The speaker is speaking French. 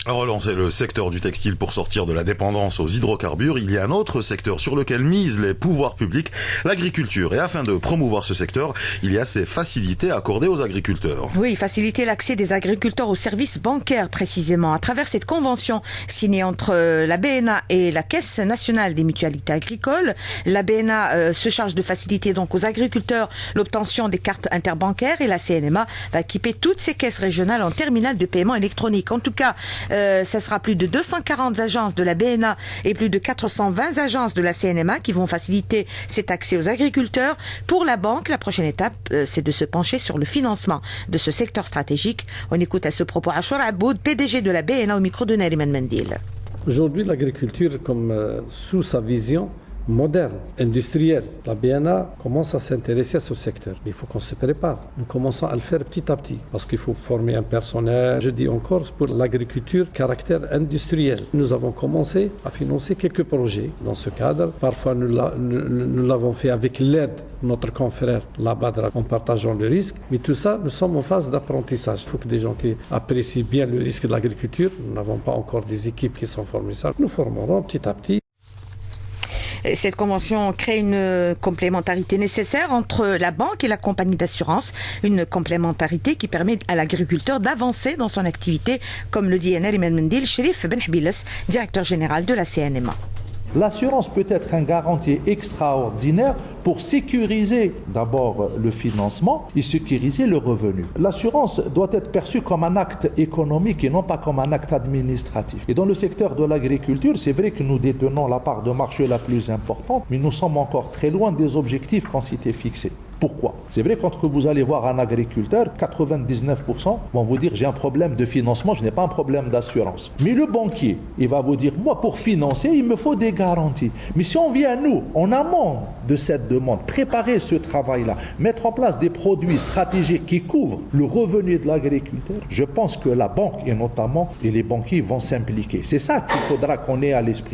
Relancer le secteur du textile pour sortir de la dépendance aux hydrocarbures, il y a un autre secteur sur lequel misent les pouvoirs publics, l'agriculture. Et afin de promouvoir ce secteur, il y a ces facilités accordées aux agriculteurs. Oui, faciliter l'accès des agriculteurs aux services bancaires précisément. À travers cette convention signée entre la BNA et la Caisse nationale des mutualités agricoles, la BNA se charge de faciliter donc aux agriculteurs l'obtention des cartes interbancaires et la CNMA va équiper toutes ces caisses régionales en terminal de paiement électronique. En tout cas, ça sera plus de 240 agences de la BNA et plus de 420 agences de la CNMA qui vont faciliter cet accès aux agriculteurs. Pour la banque, la prochaine étape, c'est de se pencher sur le financement de ce secteur stratégique. On écoute à ce propos Achour Aboud, PDG de la BNA au micro de Nariman Mendil. Aujourd'hui, l'agriculture, comme sous sa vision moderne, industrielle, la BNA commence à s'intéresser à ce secteur. Mais il faut qu'on se prépare. Nous commençons à le faire petit à petit parce qu'il faut former un personnel. Je dis encore pour l'agriculture caractère industriel. Nous avons commencé à financer quelques projets dans ce cadre. Parfois, nous l'avons fait avec l'aide de notre confrère là-bas en partageant le risque. Mais tout ça, nous sommes en phase d'apprentissage. Il faut que des gens qui apprécient bien le risque de l'agriculture, nous n'avons pas encore des équipes qui sont formées ça. Nous formerons petit à petit. Cette convention crée une complémentarité nécessaire entre la banque et la compagnie d'assurance. Une complémentarité qui permet à l'agriculteur d'avancer dans son activité, comme le dit Nariman Mendil, Chérif Ben Hbiles, directeur général de la CNMA. L'assurance peut être un garantie extraordinaire pour sécuriser d'abord le financement et sécuriser le revenu. L'assurance doit être perçue comme un acte économique et non pas comme un acte administratif. Et dans le secteur de l'agriculture, c'est vrai que nous détenons la part de marché la plus importante, mais nous sommes encore très loin des objectifs qu'on s'était fixés. Pourquoi? C'est vrai, quand vous allez voir un agriculteur, 99% vont vous dire j'ai un problème de financement, je n'ai pas un problème d'assurance. Mais le banquier, il va vous dire moi pour financer, il me faut des garanties. Mais si on vient nous, en amont de cette demande, préparer ce travail-là, mettre en place des produits stratégiques qui couvrent le revenu de l'agriculteur, je pense que la banque et notamment les banquiers vont s'impliquer. C'est ça qu'il faudra qu'on ait à l'esprit.